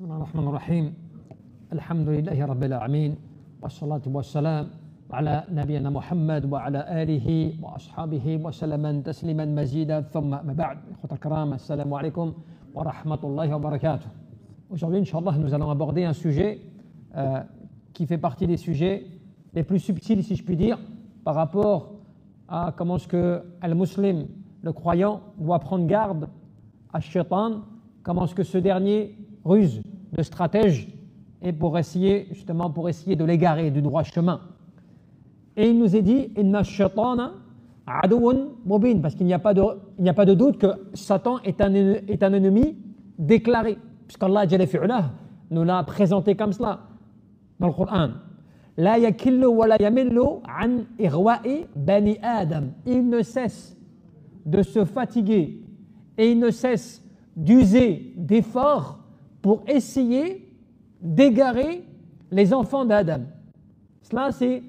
بسم الله الرحمن الرحيم الحمد لله رب العالمين والصلاة والسلام على نبينا محمد وعلى آله وأصحابه وسلم تسليما مزيدا ثم ما بعد إخوة الكرام السلام عليكم ورحمة الله وبركاته. Aujourd'hui, Inch'Allah, nous allons aborder un sujet qui fait partie des sujets les plus subtils, si je puis dire, par rapport à comment est-ce que le musulman, le croyant, doit prendre garde à Shaitan, comment est-ce que ce dernier ruse de stratège et pour essayer de l'égarer du droit chemin. Et il nous est dit inna shaitana aduwwun mubin, parce qu'il n'y a pas de doute que Satan est un ennemi déclaré, puisqu'Allah Jalla fi'ulah nous l'a présenté comme cela dans le Coran. La yakillu wa la yamillu an ighwa'i bani Adam. Il ne cesse de se fatiguer et il ne cesse d'user d'efforts pour essayer d'égarer les enfants d'Adam. Cela, c'est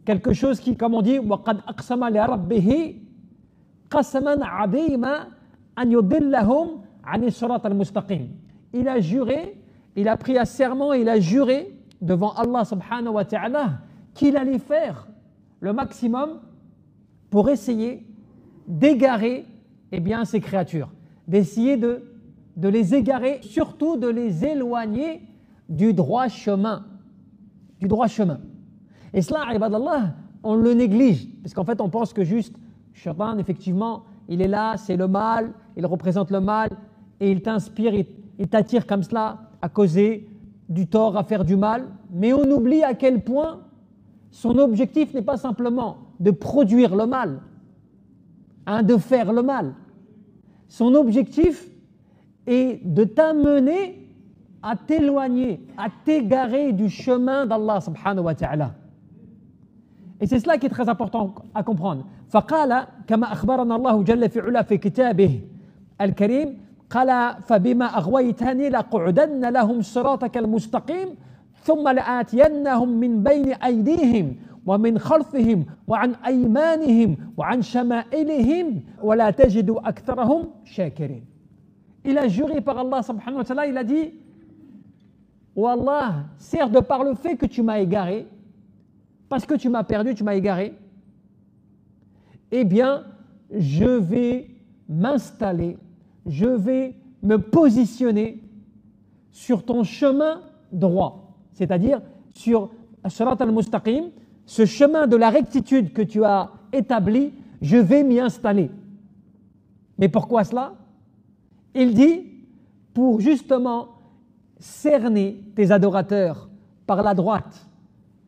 quelque chose qui, comme on dit, وَقَدْ أَقْسَمَ لِرَبِّهِ قَسَمًا عَظِيمًا أَنْ يُضِلَّهُمْ عَنِ الصِّرَاطِ الْمُسْتَقِيمِ. Il a juré, il a pris un serment, il a juré devant Allah subhanahu wa ta'ala qu'il allait faire le maximum pour essayer d'égarer ces créatures, d'essayer de les égarer, surtout de les éloigner du droit chemin. Du droit chemin. Et cela, ibadallah, on le néglige, parce qu'en fait on pense que juste, Shaitan, effectivement, il est là, c'est le mal, il représente le mal, et il t'inspire, il t'attire comme cela à causer du tort, à faire du mal, mais on oublie à quel point son objectif n'est pas simplement de produire le mal, de faire le mal. Son objectif est de t'amener à t'éloigner, à t'égarer du chemin d'Allah subhanahu wa ta'ala. Et c'est cela qui est très important à comprendre. فقال كما أخبرنا الله جل في علا في كتابه الكريم قال فبما أغويتني لأقعدن لهم صراطك المستقيم ثم لآتينهم من بين أيديهم ومن خلفهم وعن أيمانهم وعن شمائلهم ولا تجد أكثرهم شاكرين. Il a juré par Allah subhanahu wa ta'ala, il a dit oh Allah, certes de par le fait que tu m'as égaré, parce que tu m'as perdu, tu m'as égaré, eh bien je vais m'installer, je vais me positionner sur ton chemin droit, c'est-à-dire sur as-sirat al-mustaqim, ce chemin de la rectitude que tu as établi, je vais m'y installer. Mais pourquoi cela? Il dit pour justement cerner tes adorateurs par la droite,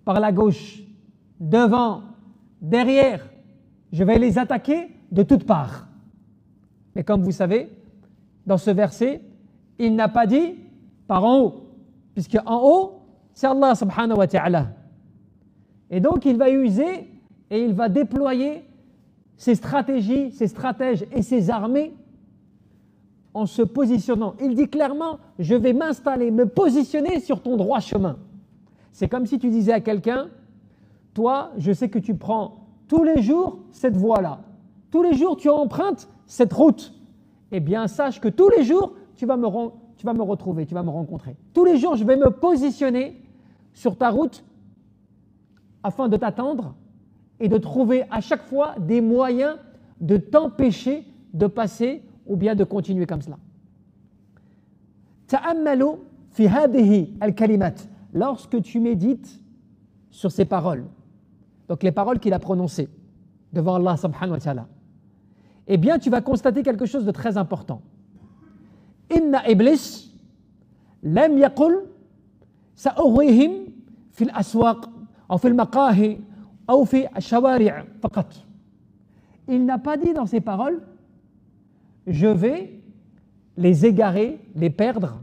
par la gauche, devant, derrière. Je vais les attaquer de toutes parts. Mais comme vous savez, dans ce verset, il n'a pas dit par en haut, puisque en haut, c'est Allah subhanahu wa ta'ala. Et donc il va user et il va déployer ses stratégies, ses stratèges et ses armées en se positionnant. Il dit clairement, je vais m'installer, me positionner sur ton droit chemin. C'est comme si tu disais à quelqu'un, toi, je sais que tu prends tous les jours cette voie-là. Tous les jours, tu empruntes cette route. Eh bien, sache que tous les jours, tu vas me retrouver, tu vas me rencontrer. Tous les jours, je vais me positionner sur ta route afin de t'attendre et de trouver à chaque fois des moyens de t'empêcher de passer ou bien de continuer comme cela. Ta'ammalu fi hadihi al-kalimat. Lorsque tu médites sur ces paroles, donc les paroles qu'il a prononcées devant Allah subhanahu wa ta'ala, eh bien tu vas constater quelque chose de très important. Inna iblis lam yaqul sa'ughwihim fi al-aswaq ou fi al-maqahi ou fi al-shawari' faqat. Il n'a pas dit dans ces paroles je vais les égarer, les perdre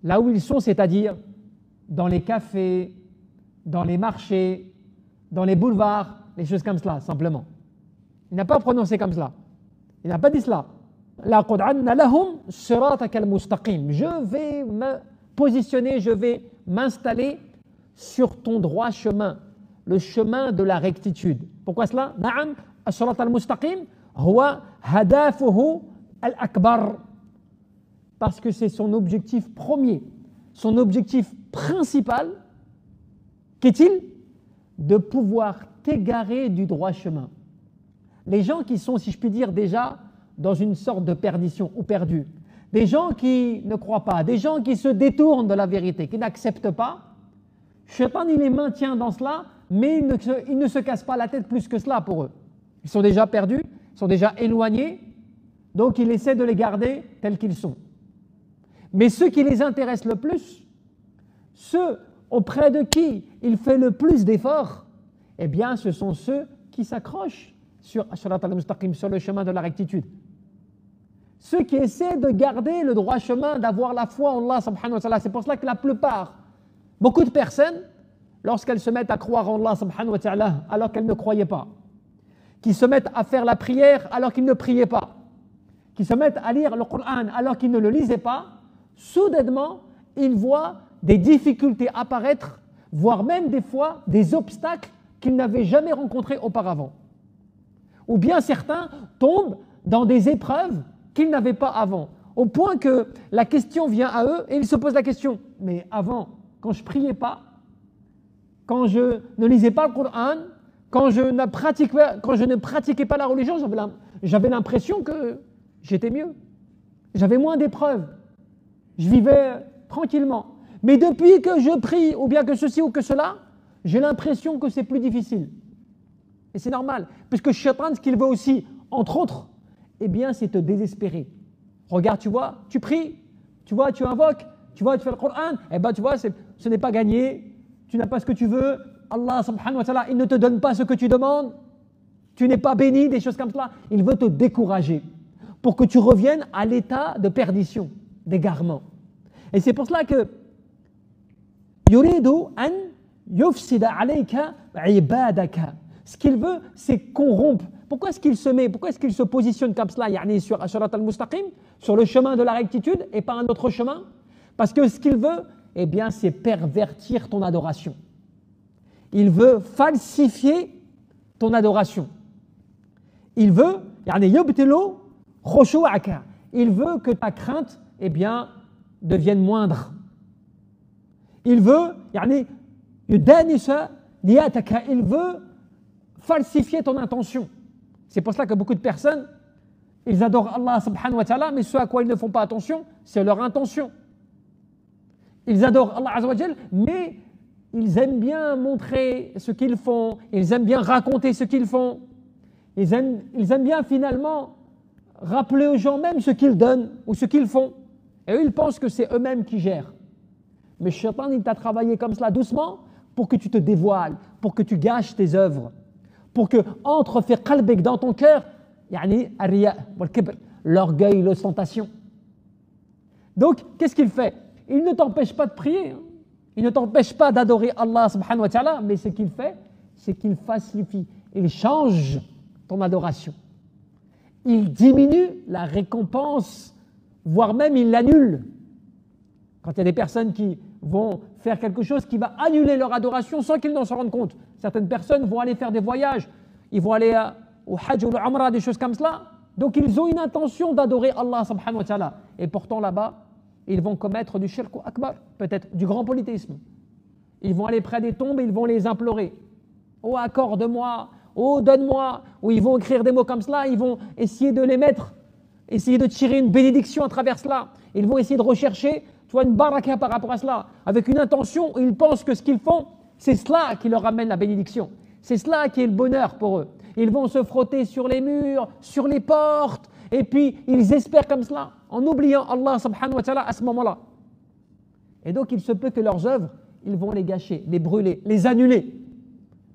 là où ils sont, c'est-à-dire dans les cafés, dans les marchés, dans les boulevards, les choses comme cela, simplement. Il n'a pas prononcé comme cela. Il n'a pas dit cela. لَقُدْعَنَّ لَهُمْ صِرَاطَكَ الْمُسْتَقِيمِ. Je vais me positionner, je vais m'installer sur ton droit chemin, le chemin de la rectitude. Pourquoi cela? نعم الصراط المستقيم هو هدفه الأكبر, parce que c'est son objectif premier, son objectif principal, qu'est-il? De pouvoir t'égarer du droit chemin. Les gens qui sont, si je puis dire, déjà dans une sorte de perdition ou perdus, des gens qui ne croient pas, des gens qui se détournent de la vérité, qui n'acceptent pas, Shaitan, il les maintient dans cela, mais il ne se casse pas la tête plus que cela pour eux. Ils sont déjà perdus, ils sont déjà éloignés, donc il essaie de les garder tels qu'ils sont. Mais ceux qui les intéressent le plus, ceux auprès de qui il fait le plus d'efforts, eh bien ce sont ceux qui s'accrochent sur As-Sirat al-Mustaqim, sur le chemin de la rectitude. Ceux qui essaient de garder le droit chemin, d'avoir la foi en Allah subhanahu wa ta'ala. C'est pour cela que la plupart, beaucoup de personnes, lorsqu'elles se mettent à croire en Allah subhanahu wa ta'ala alors qu'elles ne croyaient pas, qui se mettent à faire la prière alors qu'ils ne priaient pas, qui se mettent à lire le Coran alors qu'ils ne le lisaient pas, soudainement, ils voient des difficultés apparaître, voire même des fois des obstacles qu'ils n'avaient jamais rencontrés auparavant. Ou bien certains tombent dans des épreuves qu'ils n'avaient pas avant, au point que la question vient à eux et ils se posent la question, mais avant, quand je priais pas, quand je ne lisais pas le Coran, quand je ne pratiquais pas la religion, j'avais l'impression que j'étais mieux, j'avais moins d'épreuves, je vivais tranquillement. Mais depuis que je prie, ou bien que ceci ou que cela, j'ai l'impression que c'est plus difficile. Et c'est normal, puisque Shaitan, ce qu'il veut aussi, entre autres, eh bien, c'est te désespérer. Regarde, tu vois, tu pries, tu vois, tu invoques, tu vois, tu fais le Coran, eh bien, tu vois, ce n'est pas gagné, tu n'as pas ce que tu veux, Allah subhanahu wa ta'ala, il ne te donne pas ce que tu demandes, tu n'es pas béni, des choses comme cela. Il veut te décourager pour que tu reviennes à l'état de perdition, d'égarement. Et c'est pour cela que yuridu an yufsida alayka ibadaka. Ce qu'il veut, c'est corrompre. Pourquoi est-ce qu'il se met, pourquoi est-ce qu'il se positionne comme cela, yani sur As-Sirat al-Mustaqim, sur le chemin de la rectitude et pas un autre chemin? Parce que ce qu'il veut, eh bien, c'est pervertir ton adoration. Il veut falsifier ton adoration. Il veut, yani yubtilu khushu'aka. Il veut que ta crainte, eh bien, devienne moindre. Il veut, yani yudanisa niyataka. Il veut falsifier ton intention. C'est pour cela que beaucoup de personnes, ils adorent Allah subhanahu wa ta'ala, mais ce à quoi ils ne font pas attention, c'est leur intention. Ils adorent Allah azza wa jal, mais ils aiment bien montrer ce qu'ils font, ils aiment bien raconter ce qu'ils font, ils aiment bien finalement rappeler aux gens même ce qu'ils donnent ou ce qu'ils font. Et eux, ils pensent que c'est eux-mêmes qui gèrent. Mais Shaitan, il t'a travaillé comme cela doucement pour que tu te dévoiles, pour que tu gâches tes œuvres, pour que entre fi qalbik, dans ton cœur, yani ar-riya wal kibr, l'orgueil, l'ostentation. Donc, qu'est-ce qu'il fait? Il ne t'empêche pas de prier, hein. Il ne t'empêche pas d'adorer Allah subhanahu wa ta'ala, mais ce qu'il fait, c'est qu'il falsifie, il change ton adoration. Il diminue la récompense, voire même il l'annule. Quand il y a des personnes qui vont faire quelque chose qui va annuler leur adoration sans qu'ils n'en se rendent compte. Certaines personnes vont aller faire des voyages, ils vont aller au Hajj ou au Umrah, des choses comme cela. Donc ils ont une intention d'adorer Allah subhanahu wa ta'ala. Et pourtant là-bas, ils vont commettre du shirk akbar, peut-être du grand polythéisme. Ils vont aller près des tombes et ils vont les implorer. Oh, accorde-moi, oh, donne-moi. Ou ils vont écrire des mots comme cela, ils vont essayer de les mettre, essayer de tirer une bénédiction à travers cela. Ils vont essayer de rechercher, tu vois, une baraka par rapport à cela, avec une intention où ils pensent que ce qu'ils font, c'est cela qui leur amène la bénédiction. C'est cela qui est le bonheur pour eux. Ils vont se frotter sur les murs, sur les portes, et puis ils espèrent comme cela, en oubliant Allah subhanahu wa ta'ala à ce moment-là. Et donc il se peut que leurs œuvres, ils vont les gâcher, les brûler, les annuler.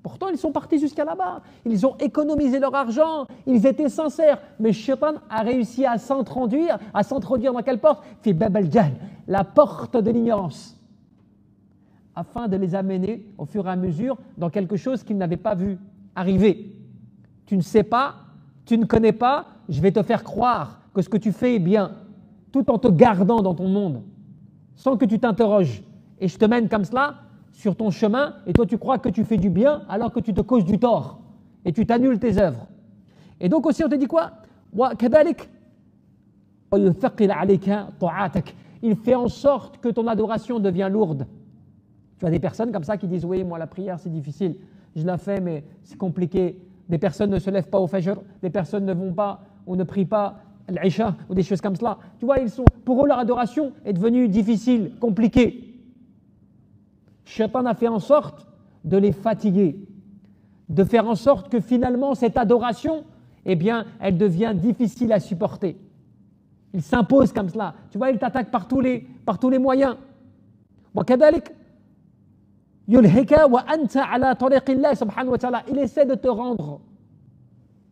Pourtant ils sont partis jusqu'à là-bas, ils ont économisé leur argent, ils étaient sincères, mais Shaitan a réussi à s'introduire dans quelle porte? Fi bab al-jahl, la porte de l'ignorance, afin de les amener au fur et à mesure dans quelque chose qu'ils n'avaient pas vu arriver. Tu ne sais pas, tu ne connais pas, je vais te faire croire que ce que tu fais est bien, tout en te gardant dans ton monde, sans que tu t'interroges. Et je te mène comme cela sur ton chemin, et toi tu crois que tu fais du bien alors que tu te causes du tort, et tu t'annules tes œuvres. Et donc aussi on te dit quoi? il fait en sorte que ton adoration devient lourde. Tu as des personnes comme ça qui disent « Oui, moi la prière c'est difficile, je la fais mais c'est compliqué. » Des personnes ne se lèvent pas au fajr, des personnes ne vont pas ou ne prient pas l'Isha ou des choses comme cela. Tu vois, pour eux leur adoration est devenue difficile, compliquée. Shaitan a fait en sorte de les fatiguer, de faire en sorte que finalement cette adoration, eh bien, elle devient difficile à supporter. Il s'impose comme cela. Tu vois, il t'attaque par tous les moyens. وكذلك يلهك وأنت على طريق الله سبحانه وتعالى. Il essaie de te rendre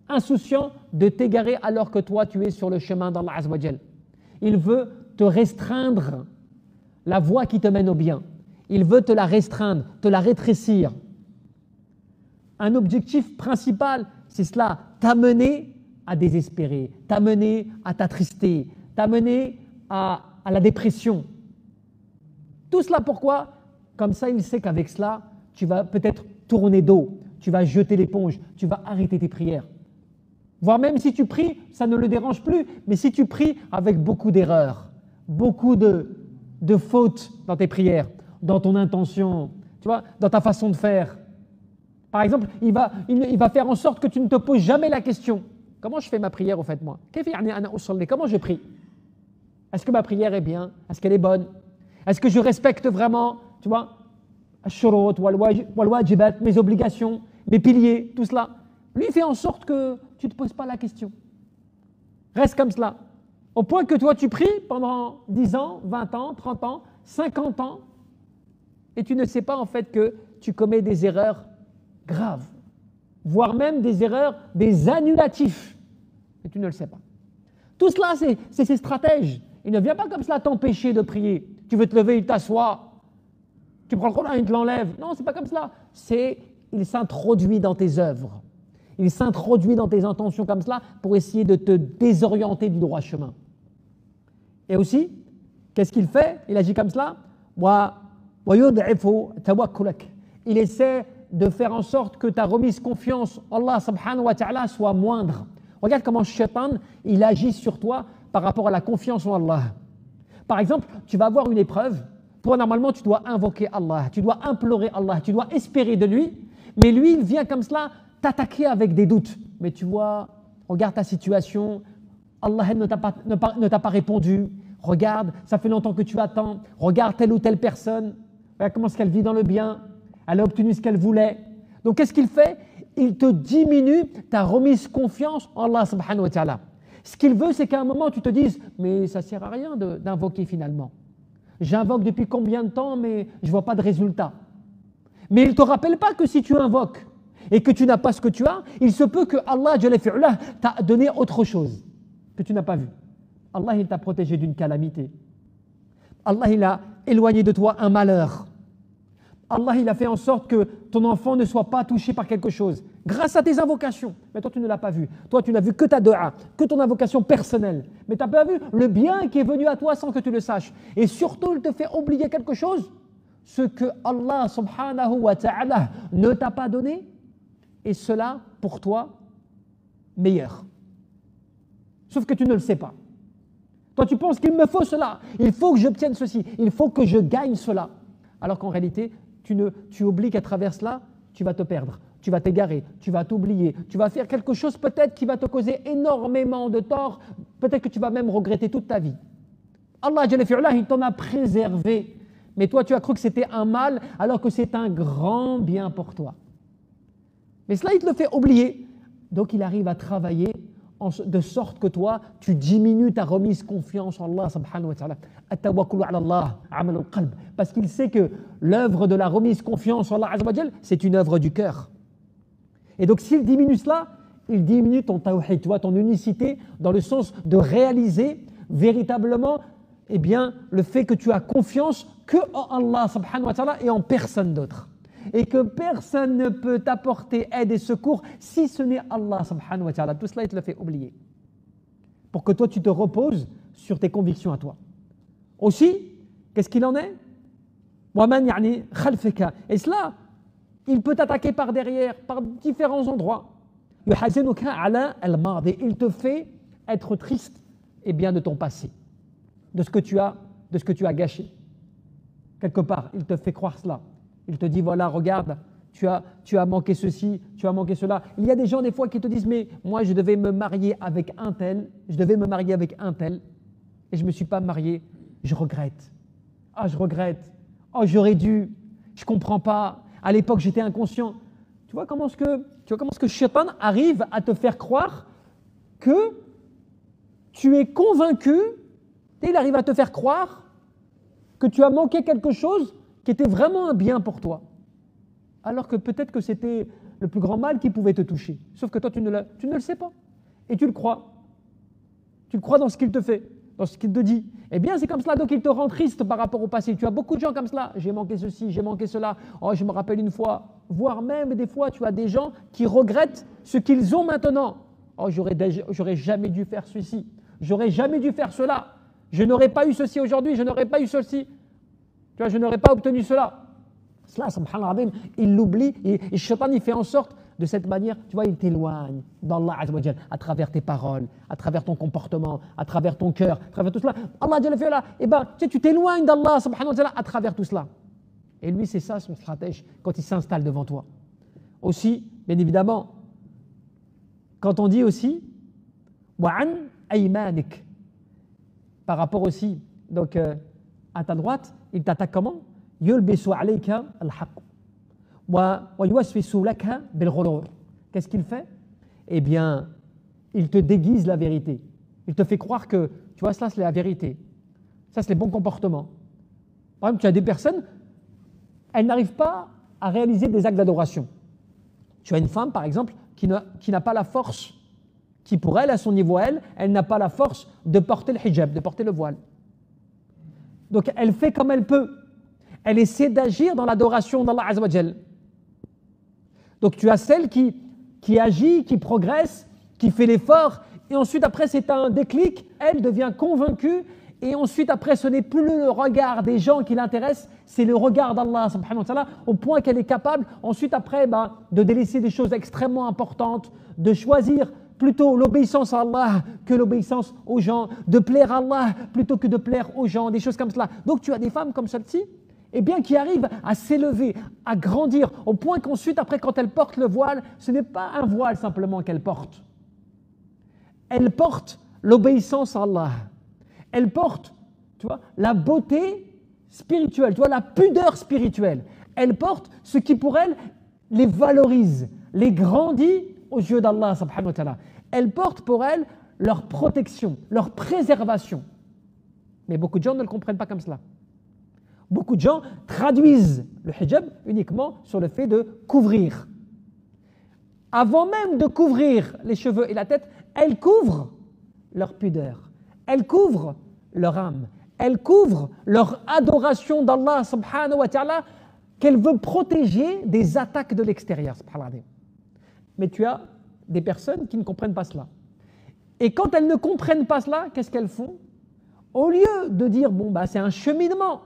insouciant, de t'égarer alors que toi tu es sur le chemin d'Allah Azza wa Jal. Il veut te restreindre la voie qui te mène au bien. Il veut te la restreindre, te la rétrécir. Un objectif principal, c'est cela, t'amener à désespérer, t'amener à t'attrister, t'amener à la dépression. Tout cela pourquoi? Comme ça, il sait qu'avec cela, tu vas peut-être tourner dos, tu vas jeter l'éponge, tu vas arrêter tes prières. Voire même si tu pries, ça ne le dérange plus, mais si tu pries avec beaucoup d'erreurs, beaucoup de fautes dans tes prières, dans ton intention, tu vois, dans ta façon de faire. Par exemple, il va faire en sorte que tu ne te poses jamais la question. Comment je fais ma prière au fait moi? Comment je prie? Est-ce que ma prière est bien? Est-ce qu'elle est bonne? Est-ce que je respecte vraiment, tu vois, al-shurut wal-wajibat, mes obligations, mes piliers, tout cela? Lui fait en sorte que tu ne te poses pas la question. Reste comme cela. Au point que toi tu pries pendant 10 ans, 20 ans, 30 ans, 50 ans, et tu ne sais pas en fait que tu commets des erreurs graves, voire même des erreurs, des annulatifs, et tu ne le sais pas. Tout cela, c'est ses stratèges. Il ne vient pas comme cela t'empêcher de prier. Tu veux te lever, il t'assoit. Tu prends le Coran, il te l'enlève. Non, c'est pas comme cela. Il s'introduit dans tes œuvres. Il s'introduit dans tes intentions comme cela pour essayer de te désorienter du droit chemin. Et aussi, qu'est-ce qu'il fait? Il agit comme cela. Il essaie de faire en sorte que ta remise confiance en Allah subhanahu wa ta'ala soit moindre. Regarde comment Shaitan, il agit sur toi par rapport à la confiance en Allah. Par exemple, tu vas avoir une épreuve. Toi, normalement, tu dois invoquer Allah, tu dois implorer Allah, tu dois espérer de lui. Mais lui, il vient comme cela t'attaquer avec des doutes. Mais tu vois, regarde ta situation. Allah ne t'a pas répondu. Regarde, ça fait longtemps que tu attends. Regarde telle ou telle personne. Regarde comment est-ce qu'elle vit dans le bien. Elle a obtenu ce qu'elle voulait. Donc, qu'est-ce qu'il fait? Il te diminue ta remise confiance en Allah subhanahu wa ta'ala. Ce qu'il veut, c'est qu'à un moment, tu te dises « Mais ça ne sert à rien d'invoquer finalement. J'invoque depuis combien de temps, mais je ne vois pas de résultat. » Mais il ne te rappelle pas que si tu invoques et que tu n'as pas ce que tu as, il se peut que Allah t'a donné autre chose que tu n'as pas vu. Allah, il t'a protégé d'une calamité. Allah, il a éloigné de toi un malheur. Allah, il a fait en sorte que ton enfant ne soit pas touché par quelque chose grâce à tes invocations. Mais toi, tu ne l'as pas vu. Toi, tu n'as vu que ta dua, que ton invocation personnelle. Mais tu n'as pas vu le bien qui est venu à toi sans que tu le saches. Et surtout, il te fait oublier quelque chose, ce que Allah subhanahu wa ta'ala ne t'a pas donné, et cela pour toi meilleur. Sauf que tu ne le sais pas. Toi, tu penses qu'il me faut cela, il faut que j'obtienne ceci, il faut que je gagne cela. Alors qu'en réalité, tu oublies qu'à travers cela, tu vas te perdre, tu vas t'égarer, tu vas t'oublier, tu vas faire quelque chose peut-être qui va te causer énormément de tort, peut-être que tu vas même regretter toute ta vie. Allah, il t'en a préservé, mais toi, tu as cru que c'était un mal, alors que c'est un grand bien pour toi. Mais cela, il te le fait oublier. Donc, il arrive à travailler de sorte que toi, tu diminues ta remise confiance en Allah subhanahu wa ta'ala. At-tawakkulu ala Allah, amal al-qalb. Parce qu'il sait que l'œuvre de la remise confiance en Allah azza wa jal, c'est une œuvre du cœur. Et donc, s'il diminue cela, il diminue ton tawhid, tu vois, ton unicité, dans le sens de réaliser véritablement, eh bien, le fait que tu as confiance que en Allah subhanahu wa ta'ala et en personne d'autre. Et que personne ne peut t'apporter aide et secours si ce n'est Allah subhanahu wa ta'ala. Tout cela, il te le fait oublier. Pour que toi, tu te reposes sur tes convictions à toi. Aussi, qu'est-ce qu'il en est? Et cela, il peut t'attaquer par derrière, par différents endroits. Il te fait être triste, eh bien, de ton passé, de ce que tu as de ce que tu as gâché. Quelque part, il te fait croire cela. Il te dit, voilà, regarde, tu as manqué ceci, tu as manqué cela. Il y a des gens des fois qui te disent, mais moi je devais me marier avec un tel, et je ne me suis pas marié, je regrette. Ah, je regrette. Oh, j'aurais dû, je ne comprends pas. À l'époque, j'étais inconscient. Tu vois comment est-ce que Shaitan arrive à te faire croire que tu es convaincu, et il arrive à te faire croire que tu as manqué quelque chose qui était vraiment un bien pour toi. Alors que peut-être que c'était le plus grand mal qui pouvait te toucher. Sauf que toi, tu ne le sais pas. Et tu le crois. Tu le crois dans ce qu'il te fait, dans ce qu'il te dit. Eh bien, c'est comme cela, donc il te rend triste par rapport au passé. Tu as beaucoup de gens comme cela. J'ai manqué ceci, j'ai manqué cela. Oh, je me rappelle une fois. Voire même des fois, tu as des gens qui regrettent ce qu'ils ont maintenant. Oh, j'aurais jamais dû faire ceci. J'aurais jamais dû faire cela. Je n'aurais pas eu ceci aujourd'hui, je n'aurais pas eu ceci. Tu vois, je n'aurais pas obtenu cela. Cela, subhanallah, il l'oublie et le shaitan, il fait en sorte de cette manière, tu vois, il t'éloigne d'Allah Azza wa Jal à travers tes paroles, à travers ton comportement, à travers ton cœur, à travers tout cela. Allah Jalla fi'ala, tu t'éloignes d'Allah subhanahu wa ta'ala à travers tout cela. Et lui, c'est ça son stratège quand il s'installe devant toi. Aussi, bien évidemment, quand on dit aussi, wa'an aymanik, par rapport aussi, donc à ta droite, il t'attaque comment? Yulbisu alayka al-haqq wa yuwaswisu laka bil-ghurur. Qu'est-ce qu'il fait? Eh bien, il te déguise la vérité. Il te fait croire que, tu vois, ça c'est la vérité. Ça c'est les bons comportements. Par exemple, tu as des personnes, elles n'arrivent pas à réaliser des actes d'adoration. Tu as une femme, par exemple, qui n'a pas la force, qui pour elle, à son niveau, elle n'a pas la force de porter le hijab, de porter le voile. Donc, elle fait comme elle peut. Elle essaie d'agir dans l'adoration d'Allah Azza wa Jal. Donc, tu as celle qui agit, qui progresse, qui fait l'effort, et ensuite, après, c'est un déclic, elle devient convaincue, et ensuite, après, ce n'est plus le regard des gens qui l'intéressent, c'est le regard d'Allah subhanahu wa ta'ala, au point qu'elle est capable, ensuite, après, de délaisser des choses extrêmement importantes, de choisir plutôt l'obéissance à Allah que l'obéissance aux gens, de plaire à Allah plutôt que de plaire aux gens, des choses comme cela. Donc, tu as des femmes comme celle-ci, eh bien, qui arrivent à s'élever, à grandir, au point qu'ensuite, après, quand elles portent le voile, ce n'est pas un voile simplement qu'elles portent. Elles portent l'obéissance à Allah. Elles portent, tu vois, la beauté spirituelle, tu vois, la pudeur spirituelle. Elles portent ce qui, pour elles, les valorise, les grandit aux yeux d'Allah, subhanahu wa ta'ala. Elles portent pour elles leur protection, leur préservation. Mais beaucoup de gens ne le comprennent pas comme cela. Beaucoup de gens traduisent le hijab uniquement sur le fait de couvrir. Avant même de couvrir les cheveux et la tête, elles couvrent leur pudeur, elles couvrent leur âme, elles couvrent leur adoration d'Allah subhanahu wa ta'ala qu'elle veut protéger des attaques de l'extérieur. Mais tu as des personnes qui ne comprennent pas cela. Et quand elles ne comprennent pas cela, qu'est-ce qu'elles font? Au lieu de dire, c'est un cheminement,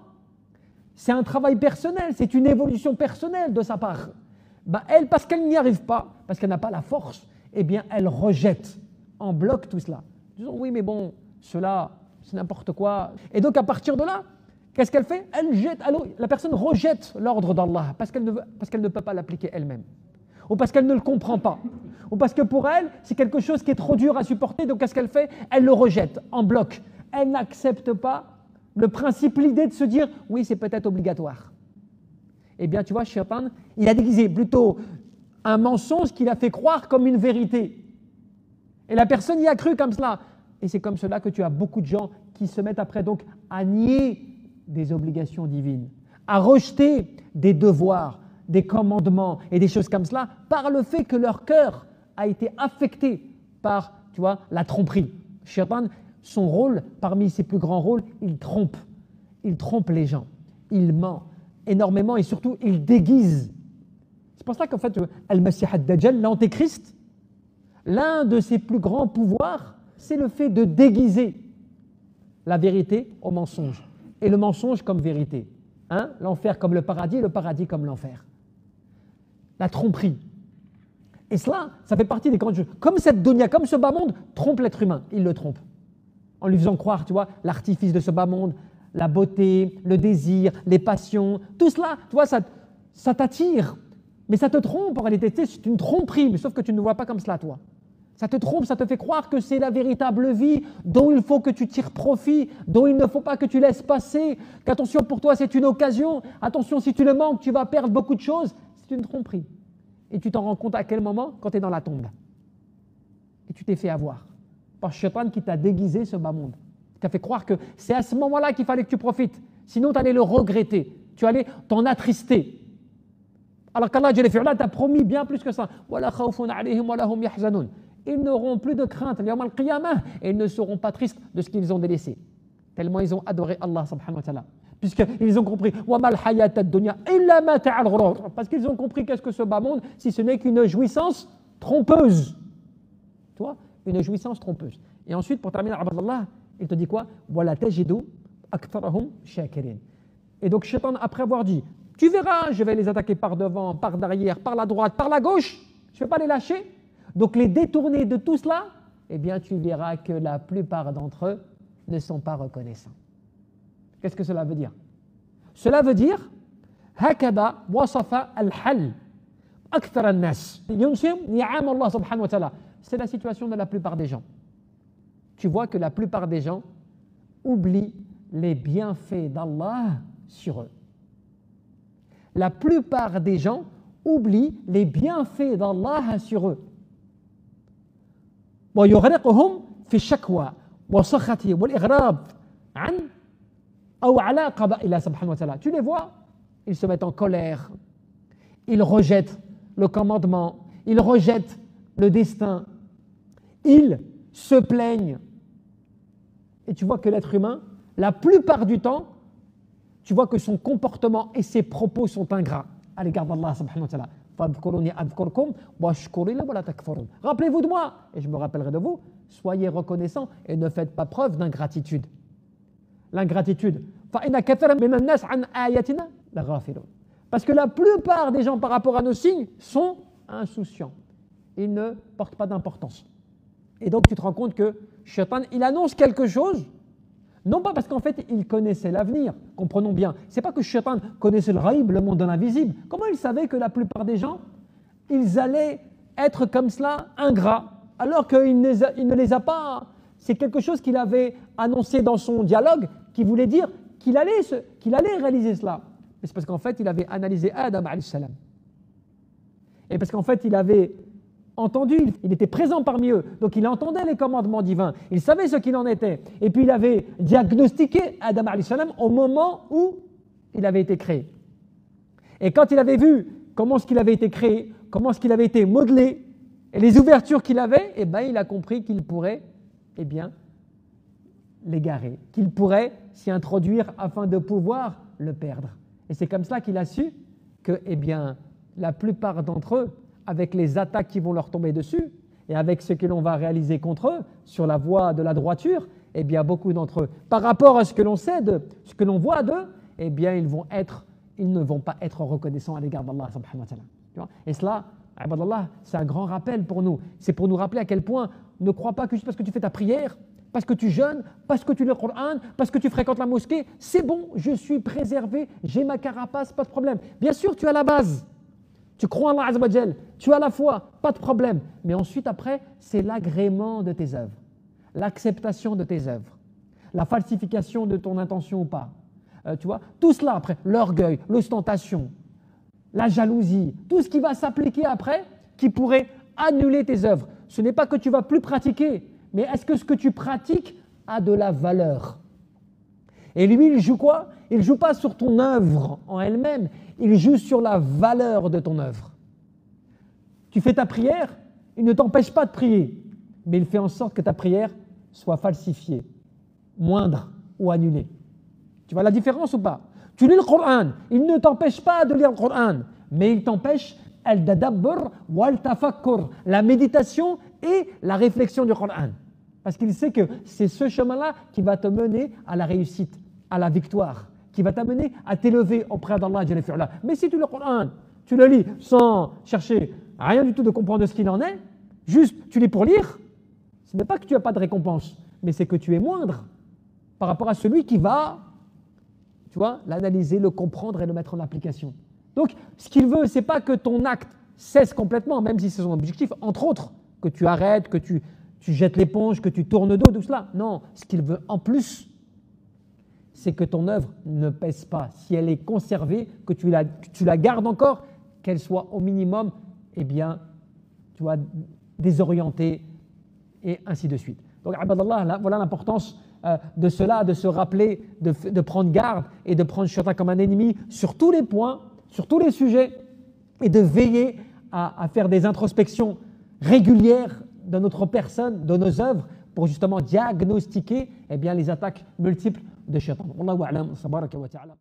c'est un travail personnel, c'est une évolution personnelle de sa part. Elle, parce qu'elle n'y arrive pas, parce qu'elle n'a pas la force, eh bien, elle rejette en bloc tout cela. Disons, oui, mais bon, cela, c'est n'importe quoi. Et donc, à partir de là, qu'est-ce qu'elle fait? Elle jette, alors, la personne rejette l'ordre d'Allah parce qu'elle ne peut pas l'appliquer elle-même. Ou parce qu'elle ne le comprend pas. Ou parce que pour elle, c'est quelque chose qui est trop dur à supporter, donc qu'est-ce qu'elle fait? Elle le rejette en bloc. Elle n'accepte pas le principe, l'idée de se dire, oui, c'est peut-être obligatoire. Eh bien, tu vois, Shaitan, il a déguisé plutôt un mensonge qu'il a fait croire comme une vérité. Et la personne y a cru comme cela. Et c'est comme cela que tu as beaucoup de gens qui se mettent après donc à nier des obligations divines, à rejeter des devoirs, des commandements et des choses comme cela par le fait que leur cœur a été affecté par, tu vois, la tromperie. Shaitan, son rôle, parmi ses plus grands rôles, il trompe les gens, il ment énormément et surtout il déguise. C'est pour ça qu'en fait, Al-Masih ad-Dajjal, l'antéchrist, l'un de ses plus grands pouvoirs, c'est le fait de déguiser la vérité au mensonge et le mensonge comme vérité. L'enfer comme le paradis comme l'enfer. La tromperie. Et cela, ça fait partie des grands jeux. Comme cette dunya, comme ce bas monde, trompe l'être humain. Il le trompe. En lui faisant croire, tu vois, l'artifice de ce bas monde, la beauté, le désir, les passions, tout cela, tu vois, ça t'attire, mais ça te trompe en réalité, c'est une tromperie, mais sauf que tu ne vois pas comme cela, toi. Ça te trompe, ça te fait croire que c'est la véritable vie dont il faut que tu tires profit, dont il ne faut pas que tu laisses passer, qu'attention pour toi c'est une occasion, attention si tu le manques tu vas perdre beaucoup de choses, c'est une tromperie. Et tu t'en rends compte à quel moment? Quand tu es dans la tombe. Et tu t'es fait avoir par Shaitan qui t'a déguisé ce bas monde, qui t'a fait croire que c'est à ce moment-là qu'il fallait que tu profites, sinon tu allais le regretter, tu allais t'en attrister. Alors qu'Allah t'a promis bien plus que ça. Ils n'auront plus de crainte et ils ne seront pas tristes de ce qu'ils ont délaissé. Tellement ils ont adoré Allah subhanahu wa ta'ala. Puisqu'ils ont compris parce qu'ils ont compris qu'est-ce que ce bas monde si ce n'est qu'une jouissance trompeuse. Tu vois, une jouissance trompeuse. Et ensuite, pour terminer, Abdallah, il te dit quoi? Et donc, Shaitan, après avoir dit, tu verras, je vais les attaquer par devant, par derrière, par la droite, par la gauche, je ne vais pas les lâcher. Donc les détourner de tout cela, eh bien tu verras que la plupart d'entre eux ne sont pas reconnaissants. Qu'est-ce que cela veut dire? Cela veut dire هكذا وصف الحل أكثر الناس ينشم نعم الله سبحانه وتعالى. C'est la situation de la plupart des gens. Tu vois que la plupart des gens oublient les bienfaits d'Allah sur eux. La plupart des gens oublient les bienfaits d'Allah sur eux. ويغرقهم في الشكوى والسخط والإغراض عن أو على قضاء الله سبحانه وتعالى. Tu les vois, ils se mettent en colère, ils rejettent le commandement, ils rejettent le destin, ils se plaignent. Et tu vois que l'être humain, la plupart du temps, tu vois que son comportement et ses propos sont ingrats à l'égard d'Allah subhanahu wa ta'ala. Rappelez-vous de moi et je me rappellerai de vous. Soyez reconnaissants et ne faites pas preuve d'ingratitude. L'ingratitude. Parce que la plupart des gens par rapport à nos signes sont insouciants. Ils ne portent pas d'importance. Et donc tu te rends compte que Shaitan, il annonce quelque chose, non pas parce qu'en fait il connaissait l'avenir, comprenons bien. C'est pas que Shaitan connaissait le ghaïb, le monde de l'invisible. Comment il savait que la plupart des gens, ils allaient être comme cela, ingrats, alors qu'il ne les a pas. C'est quelque chose qu'il avait annoncé dans son dialogue, qui voulait dire qu'il allait réaliser cela. Mais c'est parce qu'en fait il avait analysé Adam alayhi salam. Et parce qu'en fait il avait entendu, il était présent parmi eux, donc il entendait les commandements divins, il savait ce qu'il en était, et puis il avait diagnostiqué Adam alayhi salam au moment où il avait été créé. Et quand il avait vu comment ce qu'il avait été créé, comment ce qu'il avait été modelé, et les ouvertures qu'il avait, eh ben, il a compris qu'il pourrait l'égarer, qu'il pourrait s'y introduire afin de pouvoir le perdre. Et c'est comme cela qu'il a su que la plupart d'entre eux, avec les attaques qui vont leur tomber dessus et avec ce que l'on va réaliser contre eux sur la voie de la droiture, beaucoup d'entre eux, par rapport à ce que l'on sait ce que l'on voit d'eux, ils ne vont pas être reconnaissants à l'égard d'Allah subhanahu wa ta'ala. Et cela, ibadallah, c'est un grand rappel pour nous. C'est pour nous rappeler à quel point ne crois pas que juste parce que tu fais ta prière, parce que tu jeûnes, parce que tu lis le Coran, parce que tu fréquentes la mosquée, c'est bon, je suis préservé, j'ai ma carapace, pas de problème. Bien sûr, tu as la base. Tu crois en Allah Azza wa Jal, tu as la foi, pas de problème. Mais ensuite, après, c'est l'agrément de tes œuvres, l'acceptation de tes œuvres, la falsification de ton intention ou pas. Tu vois, tout cela après, l'orgueil, l'ostentation, la jalousie, tout ce qui va s'appliquer après, qui pourrait annuler tes œuvres. Ce n'est pas que tu vas plus pratiquer, mais est-ce que ce que tu pratiques a de la valeur? Et lui, il joue quoi? Il ne joue pas sur ton œuvre en elle-même, il joue sur la valeur de ton œuvre. Tu fais ta prière, il ne t'empêche pas de prier, mais il fait en sorte que ta prière soit falsifiée, moindre ou annulée. Tu vois la différence ou pas? Tu lis le Coran, il ne t'empêche pas de lire le Coran, mais il t'empêche al-tadabbur wal-tafakkur, la méditation et la réflexion du Coran. Parce qu'il sait que c'est ce chemin-là qui va te mener à la réussite, à la victoire, qui va t'amener à t'élever auprès d'Allah. Mais si tu lis le Coran, tu le lis sans chercher rien du tout de comprendre ce qu'il en est, juste tu lis pour lire, ce n'est pas que tu n'as pas de récompense, mais c'est que tu es moindre par rapport à celui qui va tu vois, l'analyser, le comprendre et le mettre en application. Donc, ce qu'il veut, ce n'est pas que ton acte cesse complètement, même si c'est son objectif, entre autres, que tu arrêtes, que tu jettes l'éponge, que tu tournes le dos, tout cela. Non, ce qu'il veut en plus, c'est que ton œuvre ne pèse pas. Si elle est conservée, que tu la gardes encore, qu'elle soit au minimum, eh bien, tu vois, désorientée, et ainsi de suite. Donc, Abdallah, voilà l'importance de cela, de se rappeler, de prendre garde et de prendre Shaitan comme un ennemi sur tous les points, sur tous les sujets, et de veiller à faire des introspections régulières de notre personne, de nos œuvres, pour justement diagnostiquer eh bien, les attaques multiples de Shaitan. Wallahu a'lam, tabaraka wa ta'ala.